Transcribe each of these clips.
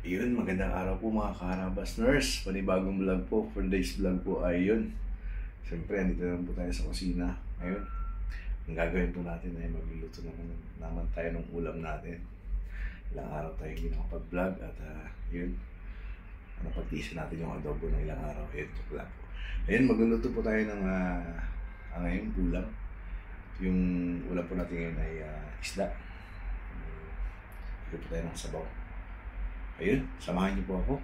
Ayun, magandang araw po mga Karabas Nurse. Panibagong vlog po, for today's vlog po ay yun. Siyempre, andito naman po tayo sa kusina. Ayun, ang gagawin po natin ay magluluto naman tayo ng ulam natin. Ilang araw tayo hindi nakapag-vlog at yun, napagtiisan natin yung adobo ng ilang araw. Ayun, ito lang po. Ayun, magluluto po tayo ng ngayong ulam. Yung ulam po natin ngayon ay isda. Ito po tayo ng sabaw. Ayun, samahan niyo po ako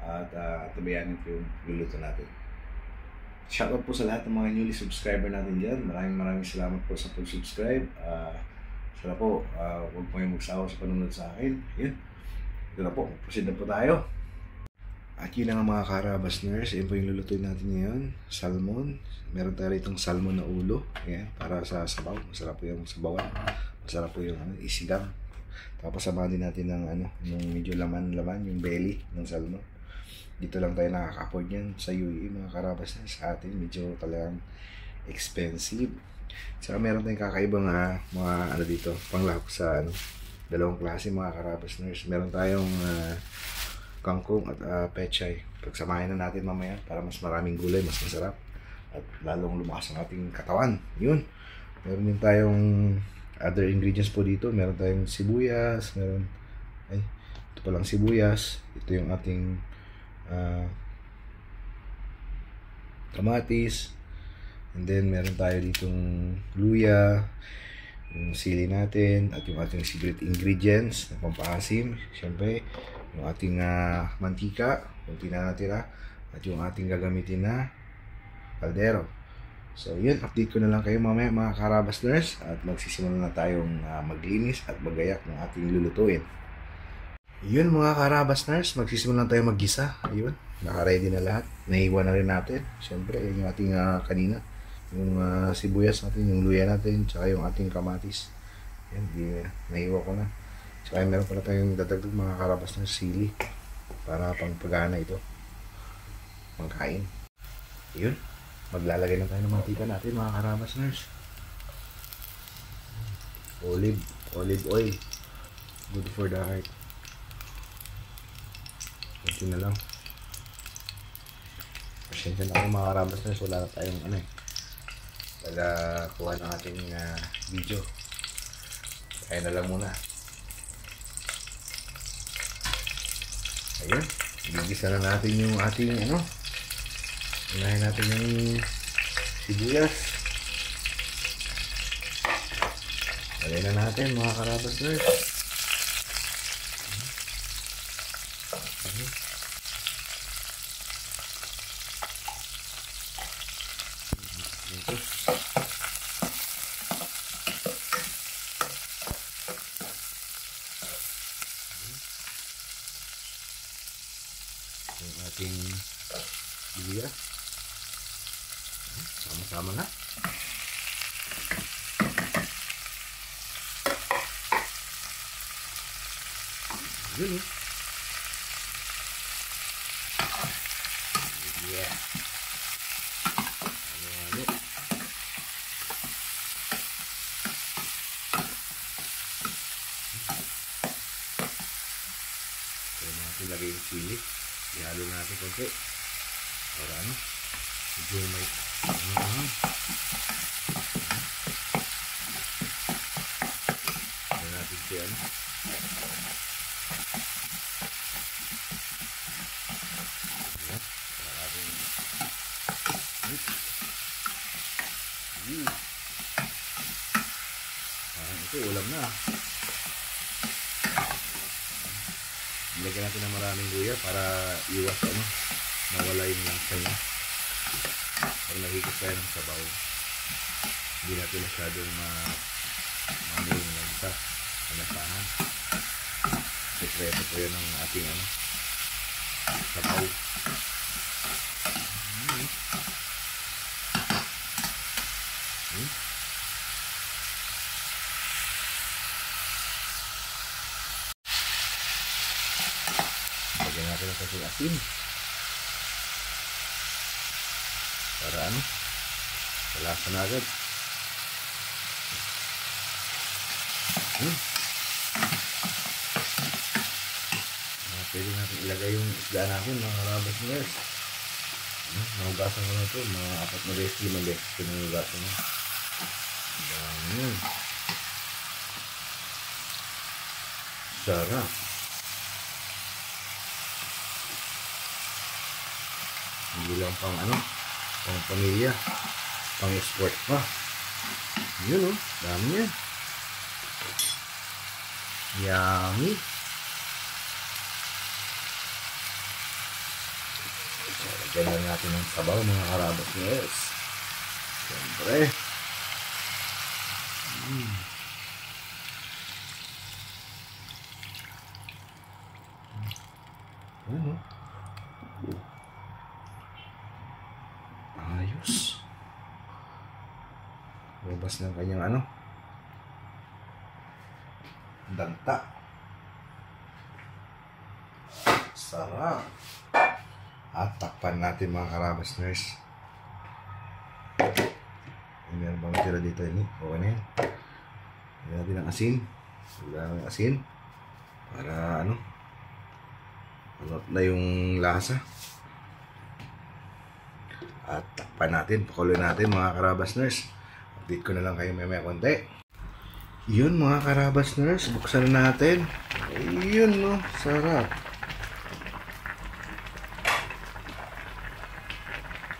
at tabayanin ko yung luluto natin. Shoutout po sa lahat ng mga newly subscriber natin dyan. Maraming salamat po sa pag-subscribe. Sana po, huwag po kayong magsawa sa panunod sa akin. Ayun, ito na po, proceed na po tayo. At yun na nga mga Karabas Nurse, yun po yung lulutuin natin ngayon. Salmon, meron tayo itong salmon na ulo. Ayan, para sa sabaw, masarap po yung sabawan. Masarap po yung isigang. Tapos samahan din natin ng yung medyo laman-laman, yung belly ng salmon. Dito lang tayo nakaka-afford yan sa UAE mga Karabas na. Sa atin medyo talagang expensive. Saka meron tayong kakaibang mga dito, panglahok sa dalawang klase mga Karabas Nurse. Meron tayong kangkong at pechay. Pagsamahin na natin mamaya para mas maraming gulay, mas masarap. At lalong lumakas ang ating katawan. Yun. Meron din tayong other ingredients po dito. Meron tayong sibuyas, ito palang sibuyas, ito yung ating kamatis, and then meron tayo ditong luya, yung sili natin, at yung ating secret ingredients na pampaasim, syempre yung ating mantika, kunti na natira, at yung ating gagamitin na kaldero. So yun, update ko na lang kayo mamaya mga Karabas Nurse at magsisimula na tayong maglinis at magayak ng ating lulutuin. Yun mga Karabas Nurse, magsisimula na tayo maggisa. Ayun, naka-ready na lahat. Naiwan na rin natin. Siyempre, yung ating kanina. Yung sibuyas natin, yung luya natin, tsaka yung ating kamatis. Yan, naiwan ko na. Tsaka meron pala tayong dadagdag mga Karabas Nurse sili para pang pagana ito. Pangkain. Yun. Maglalagay na tayo ng mantika natin mga Karabas Nurse. Olive oil. Good for the heart. Ito na lang. Pasensya na kayo mga Karabas Nurse. Wala na tayong kuha ng ating video. Kaya na lang muna. Ayun. Igigisa na natin yung ating unahin natin yung sibuyas. Lagay na natin mga Karabas Nurse. Yung ating sibuyas. Sama-sama na. Yun yeah. Halo-halo. Kaya natin lagay yung sili. Ihalo natin konti. Para medyo may natin siya ito ulam na. Ilagyan natin ng maraming luya para iwas mawala yung langsa niya. Pag nahigit tayo ng sabaw, hindi natin masyadong mamay yung langsa. Panasahan. Sekreto po yun ng ating sabaw. Lagyan natin ng kasing asin. Para malasa na agad. pwede natin ilagay yung isda natin, mga karabas ners. Mahugasan ko na ito, mga 4 na beses, 5 beses pinuhugasan mo. Dami. Sarap. Hindi lang pang pang pamilya, pang export pa. Yun dami yan. Yummy. So, lagyan lang natin ng sabaw, mga karabas ners. Siyempre. Ayos. Labas ng kanyang danta. Sarap. At takpan natin, mga karabas ners. Meron bang tira dito ini? Okay na yan. Lagyan natin ng asin. Lagyan natin ng asin. Para alot na yung lasa. At takpan natin. Pakuloy natin, mga karabas ners. Update ko na lang kayo may konti. Yun, mga karabas ners. Buksan na natin. Ayun sarap.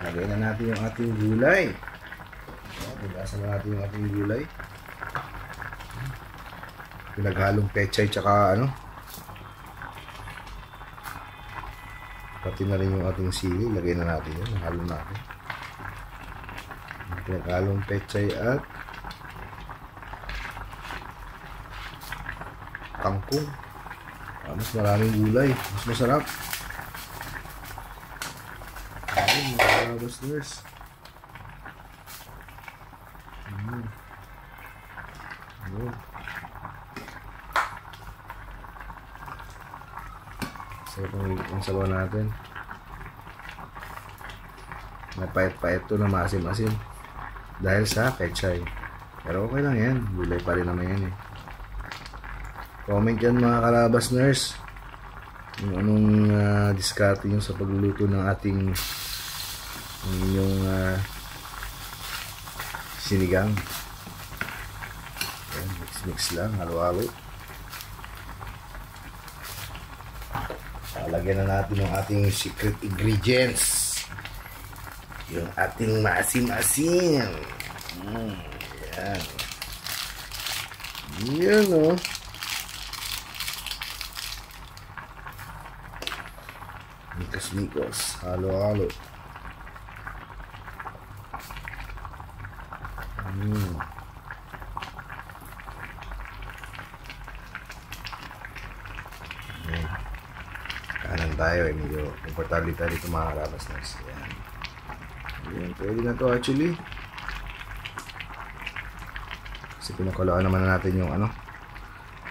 Lagyan na natin yung ating gulay. Bugasan na natin yung ating gulay. Pinaghalong pechay tsaka pati na rin yung ating sili. Lagay na natin yun. Halo natin. Pinaghalong pechay at kangkong. Mas maraming gulay. Mas masarap. Ayun, mga karabas ners. Sarap ang sabaw natin. Napait-pait to na maasim-asim dahil sa pechay. Pero okay lang yan. Gulay pa rin naman yan Comment yan, mga karabas ners, yung anong diskarte nyo sa pagluluto ng ating inyong sinigang. Ayan, mix lang, halo-halo. Lagyan na natin yung ating secret ingredients, yung ating maasim-asim. Ayan. Yan mikos-mikos, halo-halo. Kanan tayo medyo komportable tayo dito, mga karabas ners. Ayan, pwede na to actually. Kasi pinakulaan naman natin yung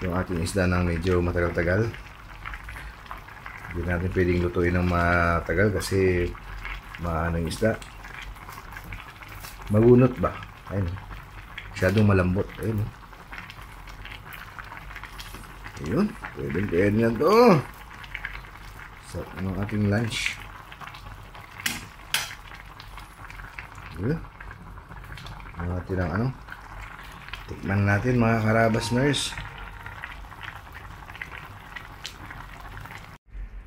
yung ating isda ng medyo matagal-tagal. Hindi natin pwedeng lutuin ng matagal kasi yung isda magunot ba? Ayun, masyadong malambot. Ayun, pwede na to. So, ang ating lunch. Ayun, natin ang tikman natin, mga karabas ners.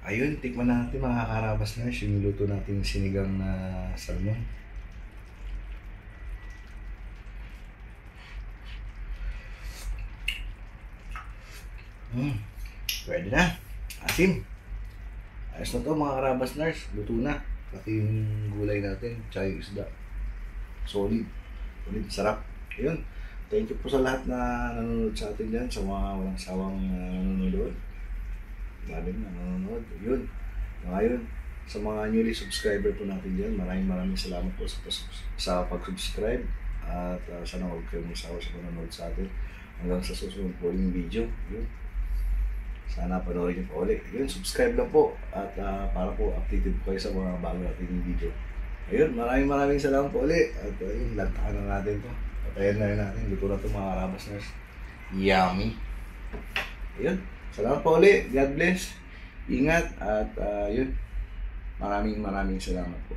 Ayun, tikman natin, mga karabas ners, yung niluto natin sinigang na salmon. Pwede na. Asim. Ayos na to, mga karabas ners. Luto na. Pati yung gulay natin, tsaka yung isda. Solid. Solid, sarap. Ayun. Thank you po sa lahat na nanonood sa atin dyan, sa mga walang sawang nanonood. Maraming nanonood. Yun. Ngayon, sa mga newly subscriber po natin dyan, maraming salamat po sa pag-subscribe. At sana huwag kayong masawa sa panonood sa atin. Hanggang sa susunod po yung video. Yun. Sana panoorin niyo po ulit. Yun, subscribe lang po. At para po updated po kayo sa mga bago nating video. Ayun, maraming salamat po ulit. At ayun, lantakan na natin to. Patayin na rin natin. Luto na ito, mga karabas ners. Yummy. Ayun, salamat po ulit. God bless. Ingat at yun, maraming salamat po.